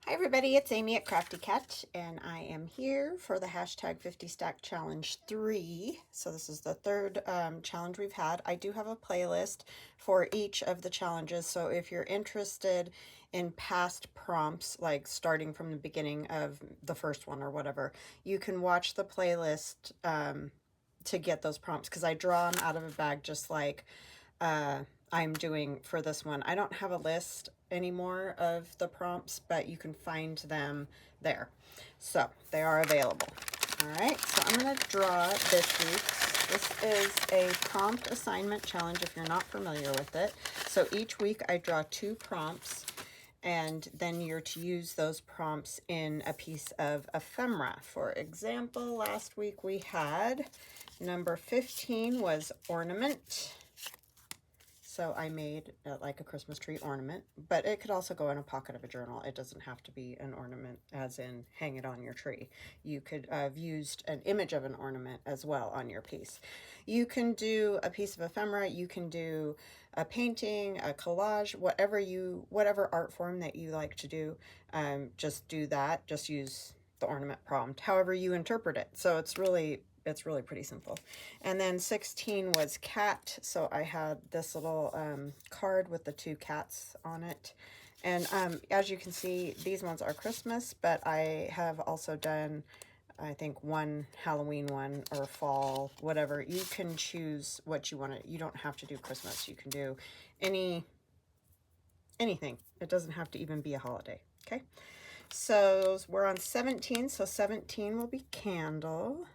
Hi everybody, it's Amy at Crafty Cat, and I am here for the hashtag 50 Stack Challenge 3. So this is the third challenge we've had. I do have a playlist for each of the challenges, so if you're interested in past prompts, like starting from the beginning of the first one or whatever, you can watch the playlist to get those prompts, because I draw them out of a bag just like I'm doing for this one. I don't have a list anymore of the prompts, but you can find them there. So they are available. All right, so I'm going to draw this week's. This is a prompt assignment challenge if you're not familiar with it. So each week I draw 2 prompts, and then you're to use those prompts in a piece of ephemera. For example, last week we had number 15 was ornament. So I made like a Christmas tree ornament, but it could also go in a pocket of a journal. It doesn't have to be an ornament as in hang it on your tree. You could have used an image of an ornament as well on your piece. You can do a piece of ephemera. You can do a painting, a collage, whatever art form that you like to do. Just do that. Just use the ornament prompt, however you interpret it. So it's really pretty simple. And then 16 was cat. So I had this little card with the 2 cats on it. And as you can see, these ones are Christmas, but I have also done, I think, one Halloween one or fall, whatever. You can choose what you want to. You don't have to do Christmas. You can do anything. It doesn't have to even be a holiday. Okay. So we're on 17. So 17 will be candle.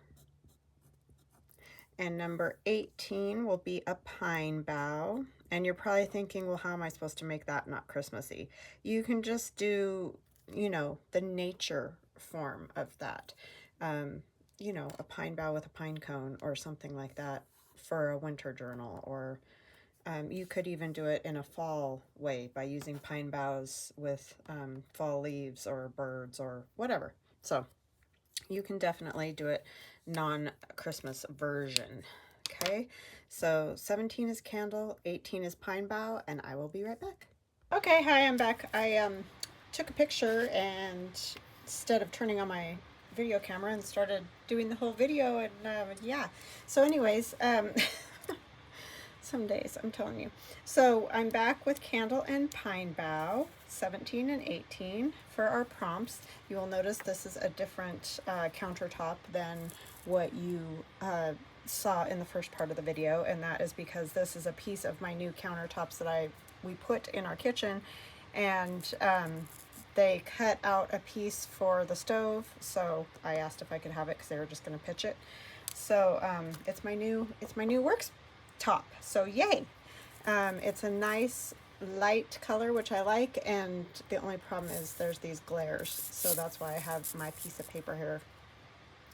And number 18 will be a pine bough. And you're probably thinking, well, how am I supposed to make that not Christmassy? You can just do, the nature form of that. A pine bough with a pine cone or something like that for a winter journal. Or you could even do it in a fall way by using pine boughs with fall leaves or birds or whatever. So you can definitely do it non-Christmas version. Okay, so 17 is candle, 18 is pine bough, and I will be right back. Okay, hi, I'm back. I took a picture, and instead of turning on my video camera and started doing the whole video, and yeah. So anyways, some days, I'm telling you. So I'm back with candle and pine bough, 17 and 18 for our prompts. You will notice this is a different countertop than what you saw in the first part of the video, and that is because this is a piece of my new countertops that we put in our kitchen, and they cut out a piece for the stove, so I asked if I could have it because they were just going to pitch it. So it's my new works top, so yay. It's a nice light color, which I like, and the only problem is there's these glares, so that's why I have my piece of paper here,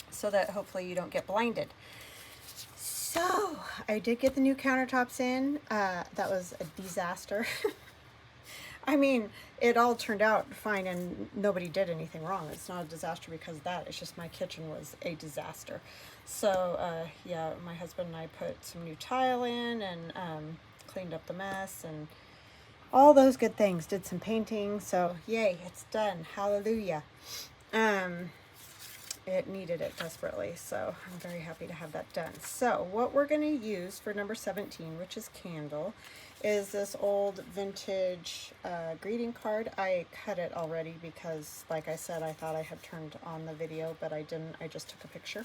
so that hopefully you don't get blinded. So I did get the new countertops in. That was a disaster. I mean, it all turned out fine and nobody did anything wrong. It's not a disaster because of that. It's just my kitchen was a disaster. So, yeah, my husband and I put some new tile in and cleaned up the mess and all those good things. Did some painting. So, yay, it's done. Hallelujah. It needed it desperately. So, I'm very happy to have that done. So, what we're going to use for number 17, which is candle, is this old vintage greeting card. I cut it already because, like I said, I thought I had turned on the video, but I didn't. I just took a picture.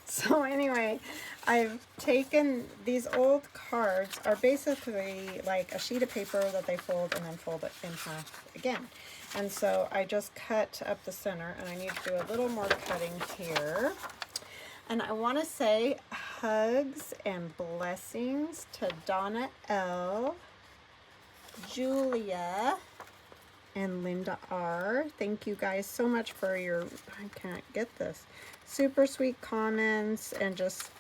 So anyway, I've taken these old cards, are basically like a sheet of paper that they fold and then fold it in half again. And so I just cut up the center, and I need to do a little more cutting here. And I want to say hugs and blessings to Donna L, Julia, and Linda R. Thank you guys so much for your, I can't get this, super sweet comments and just,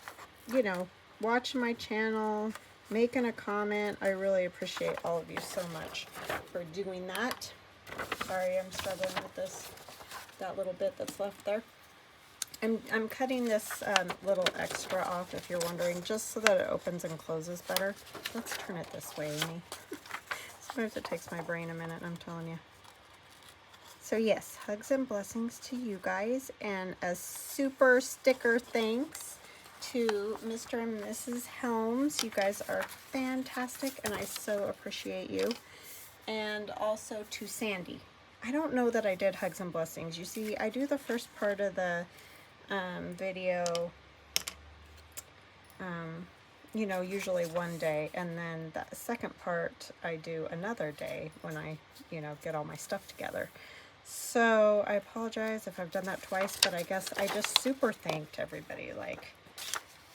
watching my channel, making a comment. I really appreciate all of you so much for doing that. Sorry, I'm struggling with that little bit that's left there. I'm cutting this little extra off, if you're wondering, just so that it opens and closes better. Let's turn it this way, Amy. Sometimes it takes my brain a minute, I'm telling you. So yes, hugs and blessings to you guys, and a super sticker thanks to Mr. and Mrs. Helms. You guys are fantastic, and I so appreciate you. And also to Sandy. I don't know that I did hugs and blessings. You see, I do the first part of the video, you know, usually one day, and then the second part I do another day when I, you know, get all my stuff together. So I apologize if I've done that twice, but I guess I just super thanked everybody like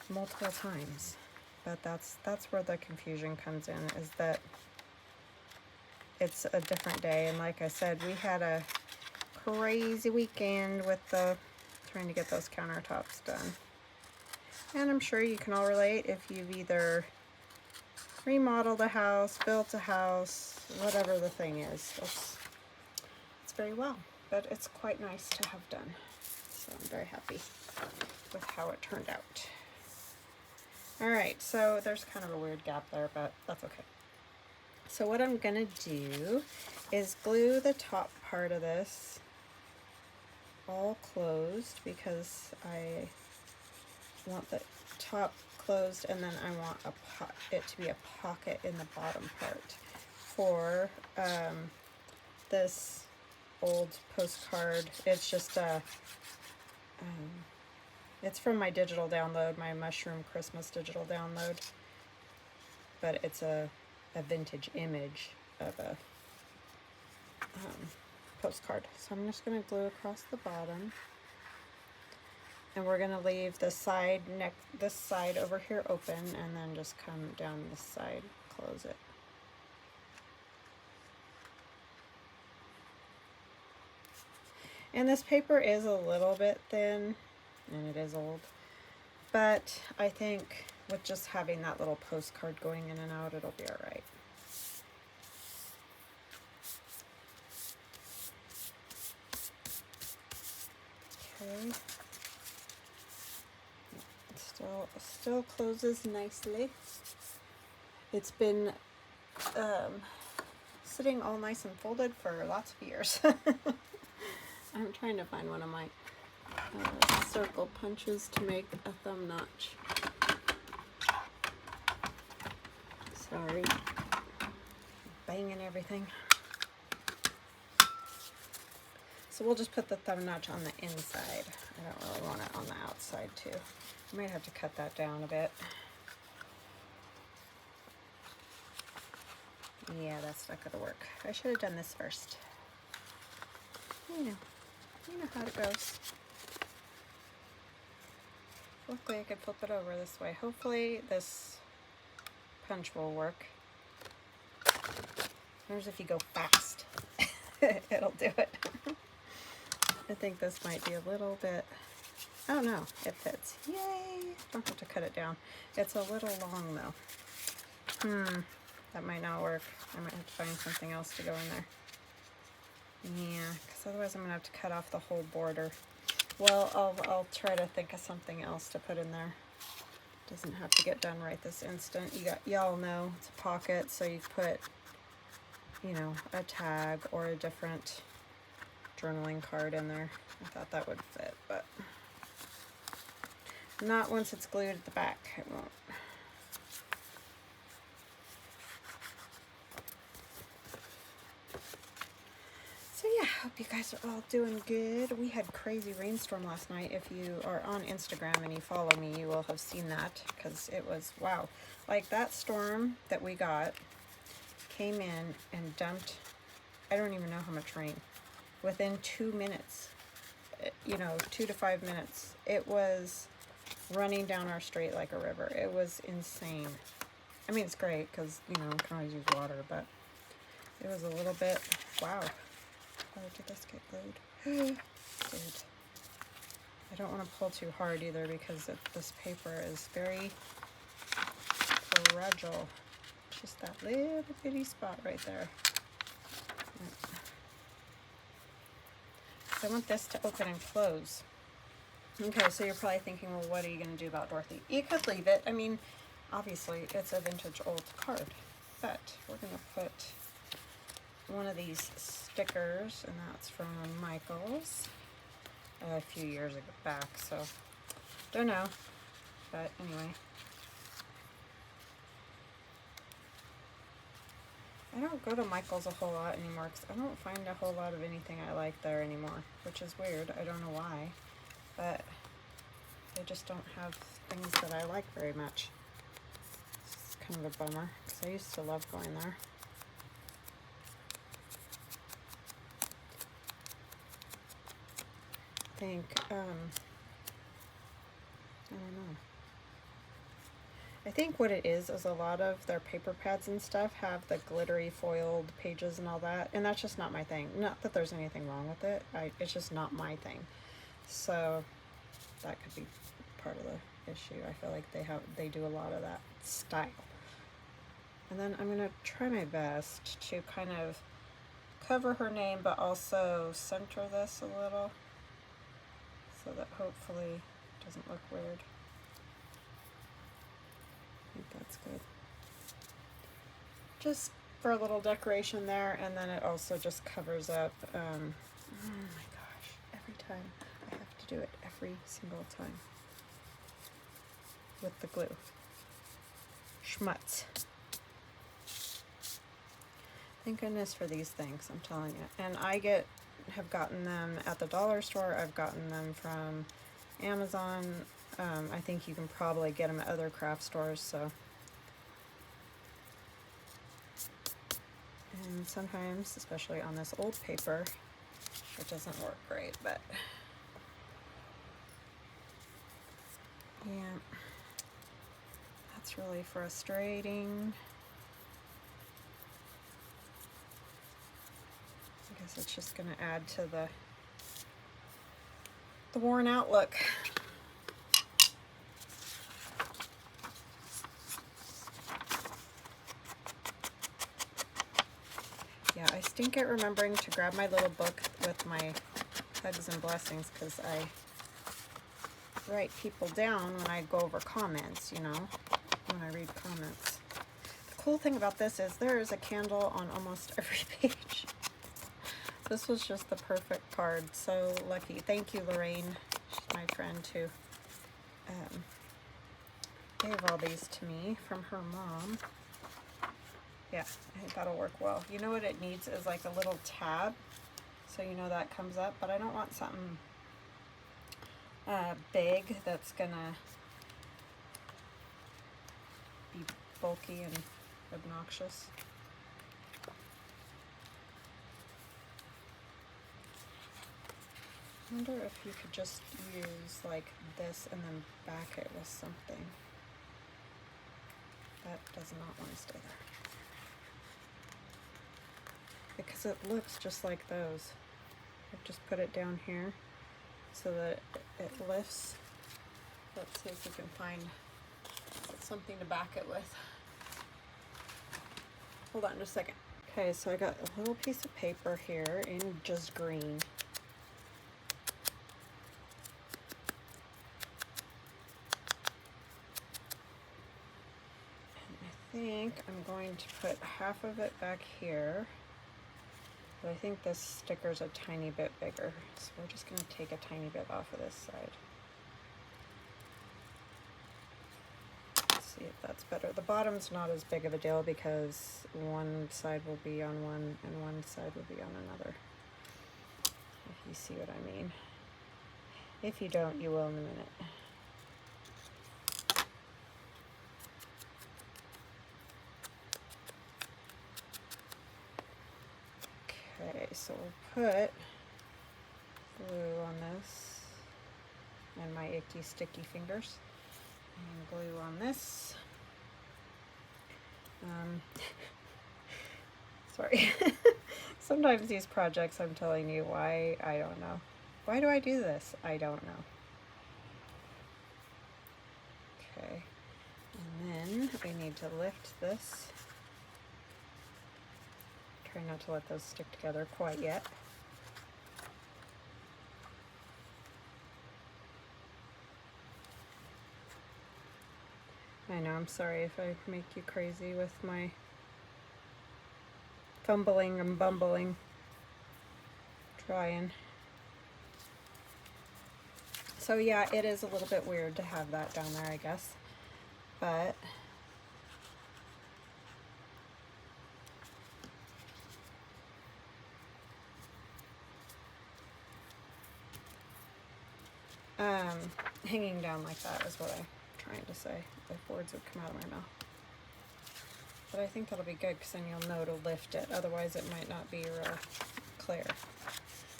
multiple times. But that's where the confusion comes in, is that it's a different day. And like I said, we had a crazy weekend with the trying to get those countertops done. And I'm sure you can all relate if you've either remodeled a house, built a house, whatever the thing is. It's very well, but it's quite nice to have done. So I'm very happy with how it turned out. All right, so there's kind of a weird gap there, but that's okay. So what I'm gonna do is glue the top part of this all closed, because I want the top closed, and then I want it to be a pocket in the bottom part for this old postcard. It's just a it's from my digital download, my Mushroom Christmas digital download, but it's a vintage image of a postcard. So I'm just going to glue across the bottom, and we're going to leave the side this side over here open, and then just come down this side, close it. And this paper is a little bit thin, and it is old, but I think with just having that little postcard going in and out, it'll be all right. Okay. Still closes nicely. It's been sitting all nice and folded for lots of years. I'm trying to find one of my circle punches to make a thumb notch. Sorry, banging everything. So we'll just put the thumb notch on the inside. I don't really want it on the outside too. I might have to cut that down a bit. Yeah, that's not gonna work. I should have done this first. You know how it goes. Luckily I could flip it over this way. Hopefully this punch will work. There's if you go fast, it'll do it. I think this might be a little bit, oh no, it fits. Yay! Don't have to cut it down. It's a little long though. That might not work. I might have to find something else to go in there. Yeah, because otherwise I'm going to have to cut off the whole border. Well, I'll try to think of something else to put in there. Doesn't have to get done right this instant. Y'all know it's a pocket, so you put, you know, a tag or a different journaling card in there. I thought that would fit, but not once it's glued at the back. It won't. So yeah, hope you guys are all doing good. We had crazy rainstorm last night. If you are on Instagram and you follow me, you will have seen that, because it was, wow. Like that storm that we got came in and dumped, I don't even know how much rain. Within 2 minutes, you know, 2 to 5 minutes, it was running down our street like a river. It was insane. I mean, it's great because, you know, you can always use water, but it was a little bit, wow. How did this get glued? Dude. I don't want to pull too hard either, because this paper is very fragile. Just that little bitty spot right there. I want this to open and close. Okay, so you're probably thinking, well, what are you going to do about Dorothy? You could leave it. I mean, obviously, it's a vintage old card, but we're going to put one of these stickers, and that's from Michael's a few years back, so don't know, but anyway. I don't go to Michael's a whole lot anymore because I don't find a whole lot of anything I like there anymore, which is weird. I don't know why, but they just don't have things that I like very much. It's kind of a bummer because I used to love going there. I think, I don't know. I think what it is a lot of their paper pads and stuff have the glittery foiled pages and all that, and that's just not my thing. Not that there's anything wrong with it, it's just not my thing. So that could be part of the issue. I feel like they do a lot of that style. And then I'm gonna try my best to kind of cover her name, but also center this a little so that hopefully it doesn't look weird. I think that's good. Just for a little decoration there, and then it also just covers up, oh my gosh, every time I have to do it, every single time with the glue. Schmutz. Thank goodness for these things, I'm telling you. And I have gotten them at the dollar store, I've gotten them from Amazon. I think you can probably get them at other craft stores, so. And sometimes, especially on this old paper, it doesn't work great, but yeah, that's really frustrating. I guess it's just gonna add to the worn out look. Yeah, I stink at remembering to grab my little book with my hugs and blessings because I write people down when I go over comments, you know, when I read comments. The cool thing about this is there is a candle on almost every page. This was just the perfect card. So lucky. Thank you, Lorraine. She's my friend who gave all these to me from her mom. Yeah, I think that'll work well. You know what it needs is like a little tab, so you know that comes up, but I don't want something big that's gonna be bulky and obnoxious. I wonder if you could just use like this and then back it with something. That does not want to stay there. Because it looks just like those. I've just put it down here so that it lifts. Let's see if we can find something to back it with. Hold on just a second. Okay, so I got a little piece of paper here in just green. And I think I'm going to put half of it back here. But I think this sticker's a tiny bit bigger, so we're just going to take a tiny bit off of this side. Let's see if that's better. The bottom's not as big of a deal because one side will be on one and one side will be on another. If you see what I mean. If you don't, you will in a minute. Okay, so we'll put glue on this and my icky sticky fingers, and glue on this. Sorry. Sometimes these projects, I'm telling you why, I don't know. Why do I do this? I don't know. Okay, and then we need to lift this. Try not to let those stick together quite yet. I know, I'm sorry if I make you crazy with my fumbling and bumbling, trying. So yeah, it is a little bit weird to have that down there, I guess, but hanging down like that is what I'm trying to say, if words would come out of my mouth. But I think that'll be good because then you'll know to lift it, otherwise it might not be real clear.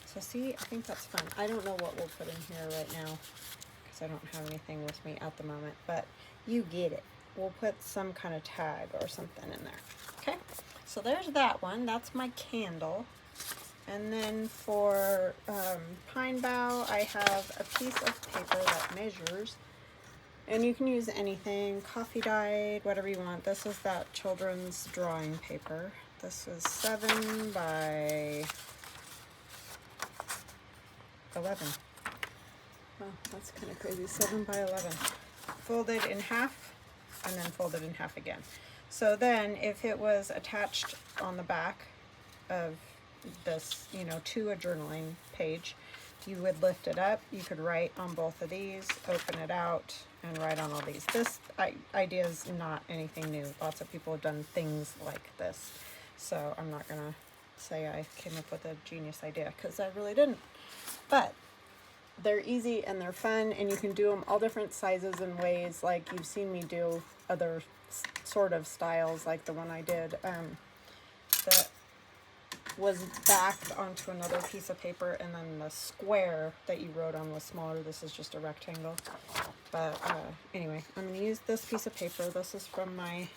So see, I think that's fun. I don't know what we'll put in here right now because I don't have anything with me at the moment, but you get it. We'll put some kind of tag or something in there. Okay, so there's that one. That's my candle. And then for pine bough, I have a piece of paper that measures, and you can use anything, coffee dyed, whatever you want. This is that children's drawing paper. This is 7 by 11. Well, that's kind of crazy. 7 by 11. Folded in half and then folded in half again. So then if it was attached on the back of this, you know, to a journaling page, you would lift it up. You could write on both of these, open it out, and write on all these. This idea is not anything new. Lots of people have done things like this. So I'm not going to say I came up with a genius idea because I really didn't. But they're easy and they're fun, and you can do them all different sizes and ways. Like you've seen me do other sort of styles, like the one I did that was backed onto another piece of paper, and then the square that you wrote on was smaller. This is just a rectangle. But anyway, I'm going to use this piece of paper. This is from my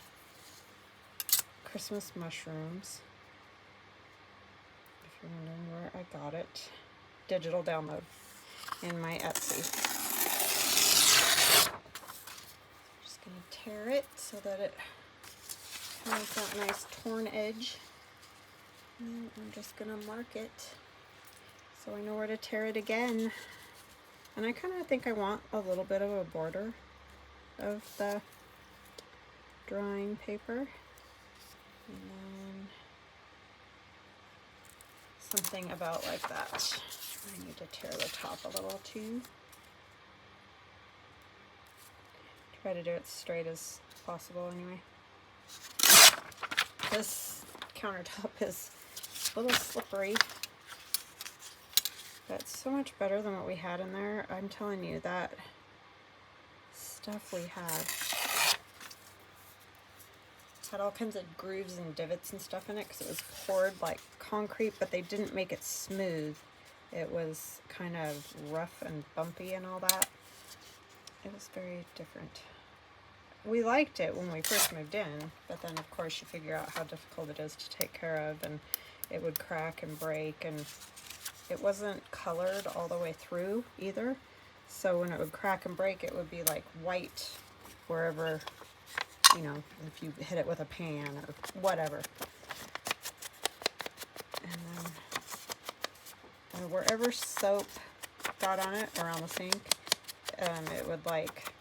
Christmas mushrooms. If you're wondering where I got it. Digital download in my Etsy. Just going to tear it so that it has that nice torn edge. And I'm just going to mark it so I know where to tear it again. And I kind of think I want a little bit of a border of the drawing paper. And then something about like that. I need to tear the top a little too. Try to do it straight as possible anyway. This countertop is a little slippery, but it's so much better than what we had in there. I'm telling you, that stuff we had all kinds of grooves and divots and stuff in it because it was poured like concrete, but they didn't make it smooth. It was kind of rough and bumpy and all that. It was very different. We liked it when we first moved in, but then of course you figure out how difficult it is to take care of, and it would crack and break, and it wasn't colored all the way through either. So when it would crack and break, it would be like white wherever, you know, if you hit it with a pan or whatever. And then wherever soap got on it around the sink, it would like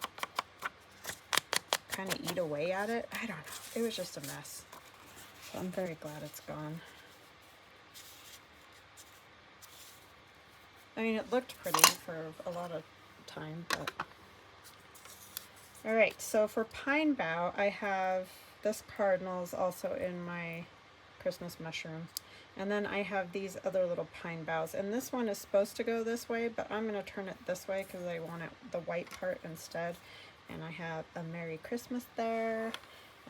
kind of eat away at it. I don't know. It was just a mess. So I'm very glad it's gone. I mean, it looked pretty for a lot of time, but... Alright, so for pine bough, I have this cardinals also in my Christmas mushroom. And then I have these other little pine boughs. And this one is supposed to go this way, but I'm going to turn it this way because I want it the white part instead. And I have a Merry Christmas there.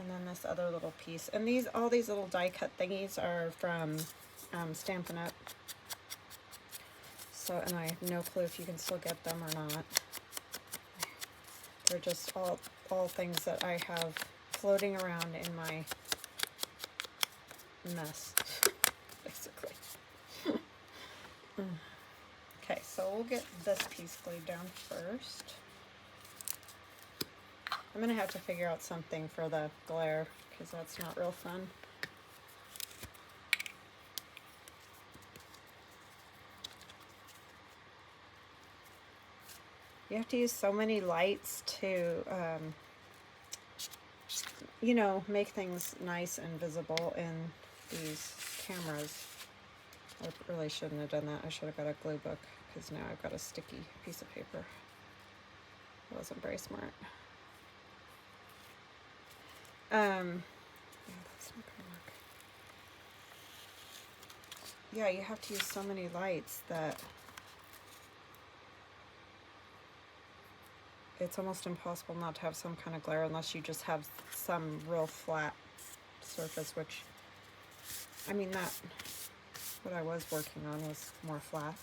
And then this other little piece. And all these little die cut thingies are from Stampin' Up. So, and I have no clue if you can still get them or not. They're just all things that I have floating around in my mess, basically. Okay, so we'll get this piece glued down first. I'm going to have to figure out something for the glare because that's not real fun. You have to use so many lights to, you know, make things nice and visible in these cameras. I really shouldn't have done that. I should have got a glue book, because now I've got a sticky piece of paper. It wasn't very smart. Yeah, that's not gonna work. Yeah, you have to use so many lights that it's almost impossible not to have some kind of glare, unless you just have some real flat surface, which, I mean, that, what I was working on was more flat.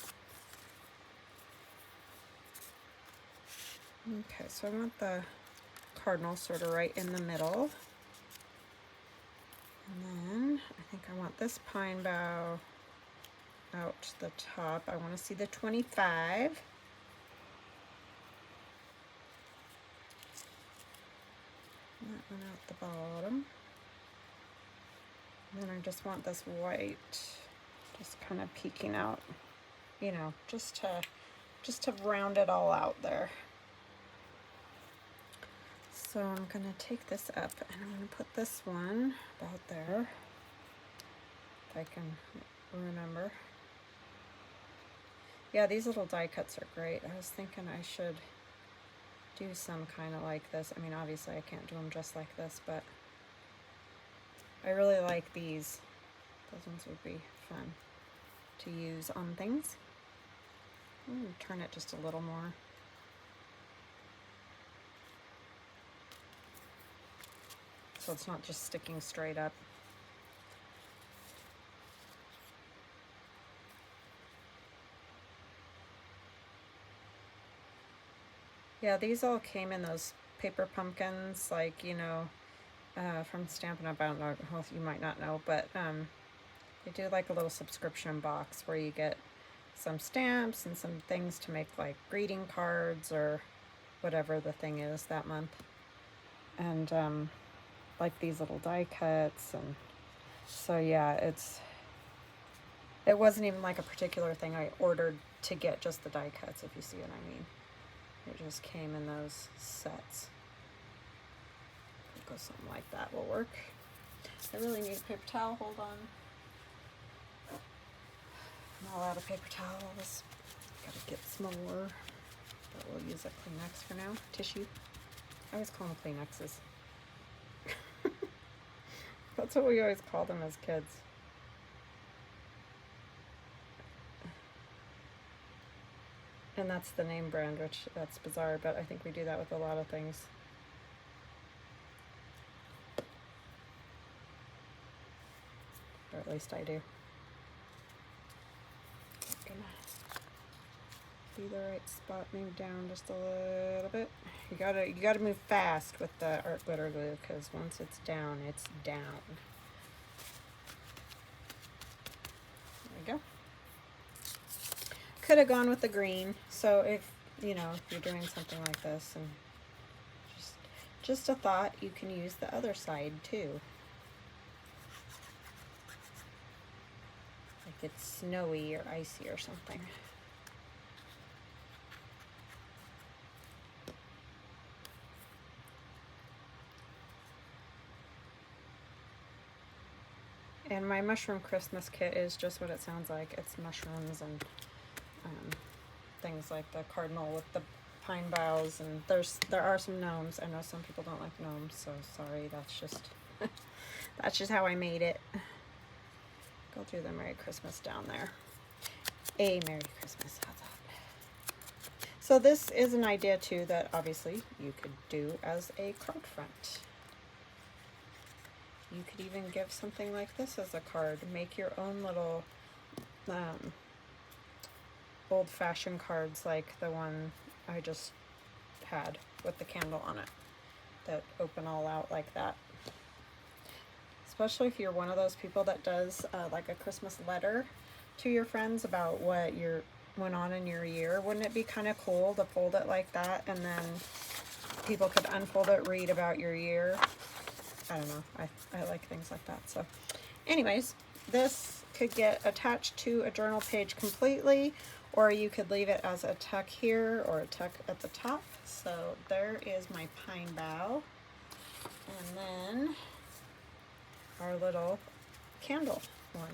Okay, so I want the cardinal sort of right in the middle. And then I think I want this pine bough out the top. I want to see the 25. That one out the bottom. And then I just want this white just kind of peeking out, you know, just to round it all out there. So I'm gonna take this up and I'm gonna put this one about there, if I can remember. Yeah, these little die cuts are great. I was thinking I should do some kind of like this. I mean, obviously I can't do them just like this, but I really like these. Those ones would be fun to use on things. I'm gonna turn it just a little more. So it's not just sticking straight up. Yeah, these all came in those paper pumpkins, like, you know, from Stampin' Up. I don't know, well, you might not know, but they do like a little subscription box where you get some stamps and some things to make like greeting cards or whatever the thing is that month. And like these little die cuts, and so yeah, it wasn't even like a particular thing I ordered to get, just the die cuts, if you see what I mean. It just came in those sets. Go something like that will work. I really need a paper towel. Hold on. I'm all out of paper towels. Gotta get some more. But we'll use a Kleenex for now. Tissue. I always call them Kleenexes. That's what we always call them as kids. And that's the name brand, which that's bizarre, but I think we do that with a lot of things. Or at least I do. Gonna be the right spot. Move down just a little bit. You gotta move fast with the art glitter glue, because once it's down, it's down. There we go. Could have gone with the green. So if you know, if you're doing something like this, and just a thought, you can use the other side too. Like it's snowy or icy or something. And my mushroom Christmas kit is just what it sounds like. It's mushrooms and things like the cardinal with the pine boughs, and there are some gnomes. I know some people don't like gnomes, so sorry. That's just that's just how I made it. Go through the Merry Christmas down there. A Merry Christmas. How's that? So this is an idea too that obviously you could do as a card front. You could even give something like this as a card. Make your own little old-fashioned cards, like the one I just had with the candle on it, that open all out like that. Especially if you're one of those people that does like a Christmas letter to your friends about what went on in your year. Wouldn't it be kind of cool to fold it like that, and then people could unfold it, read about your year? I don't know. I like things like that. So anyways, this could get attached to a journal page completely, or you could leave it as a tuck here or a tuck at the top. So there is my pine bough. And then our little candle one,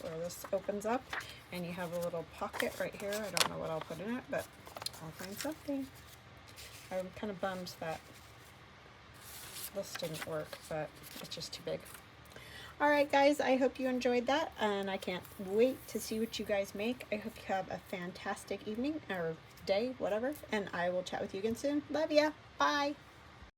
where this opens up and you have a little pocket right here. I don't know what I'll put in it, but I'll find something. I'm kind of bummed that this didn't work, but it's just too big. All right, guys, I hope you enjoyed that, and I can't wait to see what you guys make. I hope you have a fantastic evening or day, whatever, and I will chat with you again soon. Love ya. Bye.